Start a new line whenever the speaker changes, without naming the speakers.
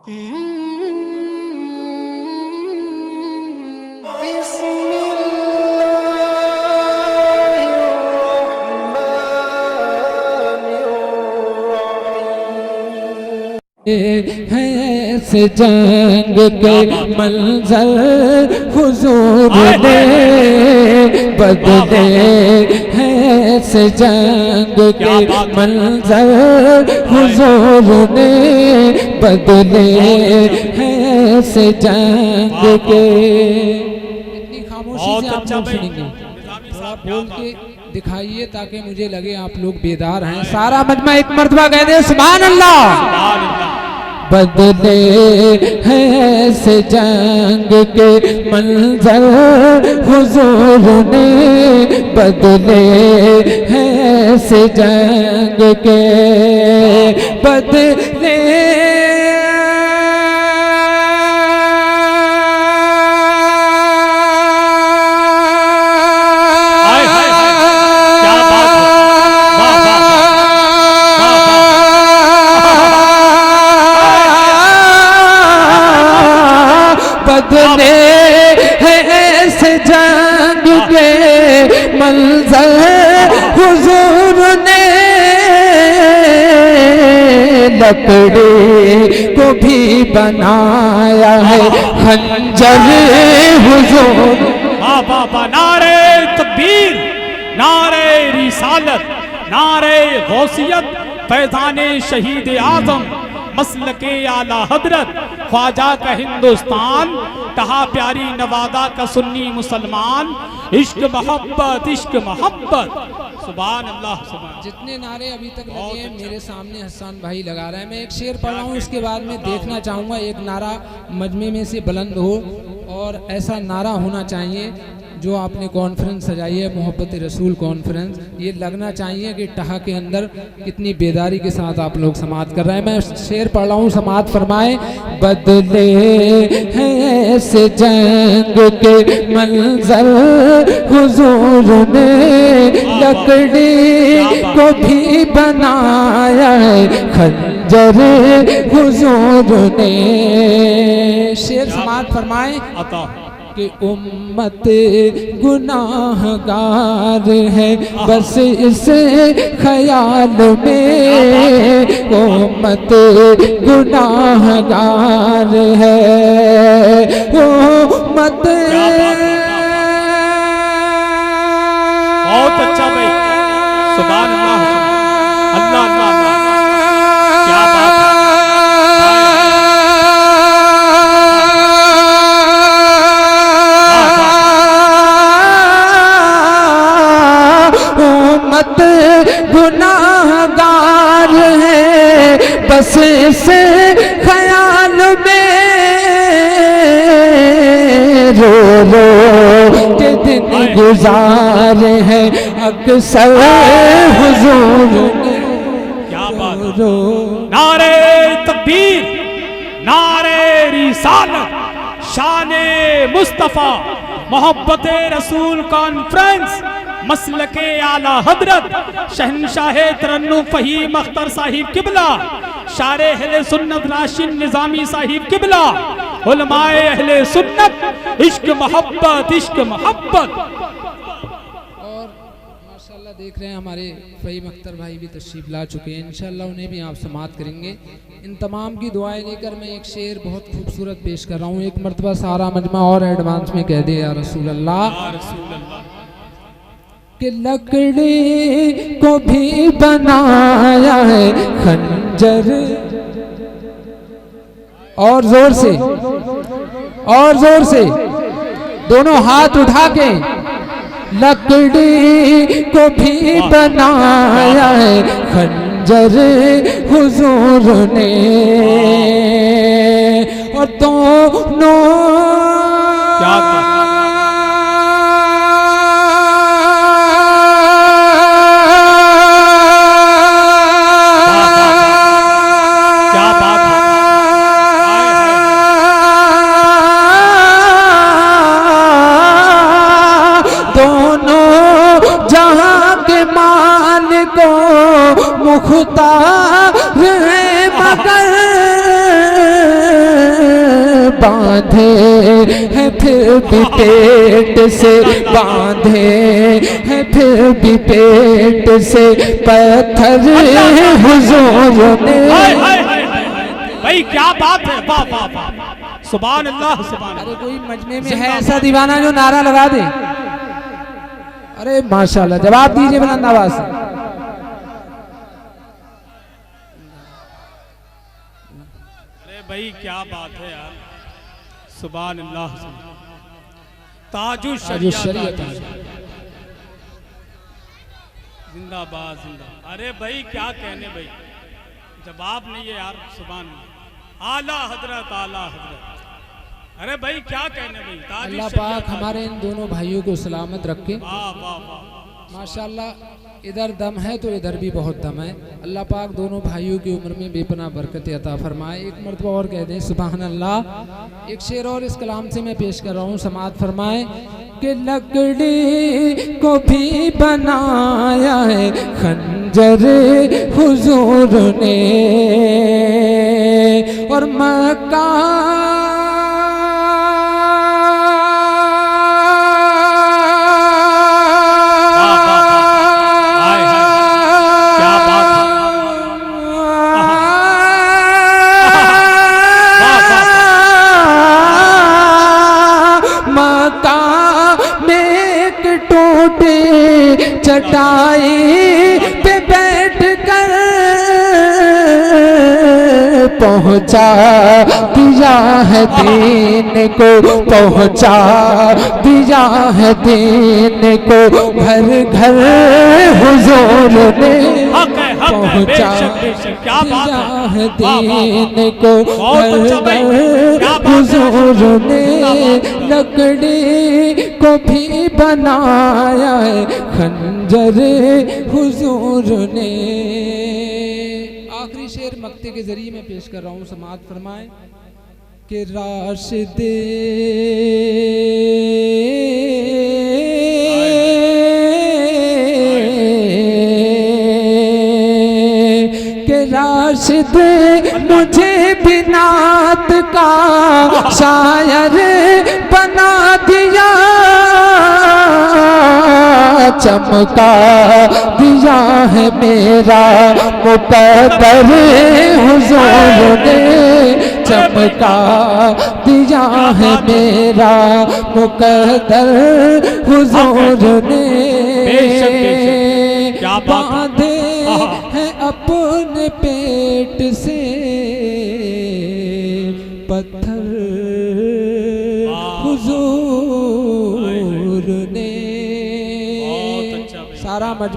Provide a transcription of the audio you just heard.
है से जंग के मंजर हुजूर ने बदले हैं से जंग के मंजर हुजूर ने बदले हैं से जंग के। इतनी खामोशी से आप लोग सुनेंगे, थोड़ा बोल के दिखाइए ताकि मुझे लगे आप लोग बेदार हैं। सारा मजमा एक मर्तबा कह दे सुभान अल्लाह। बदले हैं से जंग के मंजर हुजूर ने बदले हैं से जंग के बदले बदले हैं से जंग के मंजर हुजूर ने लकड़ी को भी बनाया है खंजर हुजूर।
बाबा नारे तकबीर, नारे रिसालत, नारे गौसियत, फैज़ाने शहीद आज़म, मसलके आला हजरत, ख्वाजा का हिंदुस्तान, कहा प्यारी नवादा का सुन्नी मुसलमान, इश्क मोहब्बत इश्क मोहब्बत, सुभान अल्लाह सुभान।
जितने नारे अभी तक लगे हैं मेरे सामने हसन भाई लगा रहे हैं। मैं एक शेर पढ़ रहा हूँ, इसके बाद में देखना चाहूँगा एक नारा मजमे में से बुलंद हो, और ऐसा नारा होना चाहिए जो आपने कॉन्फ्रेंस सजाई है मोहब्बत रसूल कॉन्फ्रेंस, ये लगना चाहिए कि टहा के अंदर कितनी बेदारी के साथ आप लोग समात कर रहे हैं। मैं शेर पढ़ रहा हूँ, समात फरमाए। बदले हैं से जंग के मंजर हुजूर ने लकड़ी को भी बनाया है खंजर हुजूर ने। शेर समात फरमाए कि उम्मत गुनाहगार है बस इस ख्याल में, उम्मत गुनाहगार है उम्मत।
बहुत अच्छा भाई, सुभान अल्लाह अल्लाह अल्लाह, क्या बात है।
गुनाहगार है बस से ख्याल में, रो रो के दिन गुजारे हैं अक्सर हुजूर ने।
क्या बात। नारे तकबीर, नारे रिसालत, शाने मुस्तफा, मोहब्बत रसूल कॉन्फ्रेंस, मसलके आला हजरत, शहनशाह तरन्नुम फहीम अख्तर साहिब किबला, शारे अहले सुन्नत राशिद निजामी साहिब किबला, उलमाए अहले सुन्नत, इश्क मोहब्बत इश्क मोहब्बत।
और माशाल्लाह देख रहे हैं हमारे फहीम अख्तर भाई भी तशरीफ ला चुके हैं, इंशाल्लाह उन्हें भी आप समात करेंगे। इन तमाम की दुआएं लेकर मैं एक शेर बहुत खूबसूरत पेश कर रहा हूँ। एक मरतबा सारा मजमा और एडवांस में कह दे या रसूल अल्लाह। कि लकड़ी को भी बनाया है खंजर, और जोर से, और जोर से दोनों हाथ उठा के, लकड़ी को भी बनाया है खंजर हुजूर ने, और दोनों मुख्तार है मगर बांधे हैं फिर भी पेट से, बांधे हैं फिर भी पेट से, पत्थर हुजूर ने।
भाई क्या बात है, वाह वाह वाह, सुभान अल्लाह सुभान अल्लाह।
अरे कोई मजमे में है ऐसा दीवाना जो नारा लगा दे? अरे माशाल्लाह, जवाब दीजिए बुलंद आवाज से।
अरे भाई क्या बात है यार, सुभान अल्लाह। ताजुश शरीयत जिंदाबाद जिंदाबाद। अरे भाई क्या कहने भाई, जवाब नहीं है यार, सुभान आला हजरत आला हजरत। अरे भाई क्या कहने भाई,
अल्लाह पाक हमारे इन दोनों भाइयों को सलामत रखे।
वाह वाह वाह
माशाल्लाह, इधर दम है तो इधर भी बहुत दम है। अल्लाह पाक दोनों भाइयों की उम्र में बेपनाह बरकत अता फरमाए। एक मरतबा और कह दें सुभान अल्लाह। एक शेर और इस कलाम से मैं पेश कर रहा हूँ, समाअत फरमाए कि लकड़ी को भी बनाया है खंजर हुजूर ने, और मक्का चटाई पे बैठ कर पहुंचा दिया है दीन को, पहुंचा दिया है दीन को, घर घर हुजूर ने पहुंचा दिया है दीन को, घर घर हुजूर ने लकड़ी को भी बनाया है खंजर हुजूर ने। आखिरी शेर मक्ते के जरिए मैं पेश कर रहा हूँ, समाअत फरमाए कि राशिदे के राशिद मुझे बिनात का शायर बना दिया, चमका दिया है मेरा मुकद्दर हुजूर ने, चमका दिया है मेरा मुकद्दर हुजूर ने। बांधे हैं अपने पेट से पत्थर हुजूर ने। सारा मजमा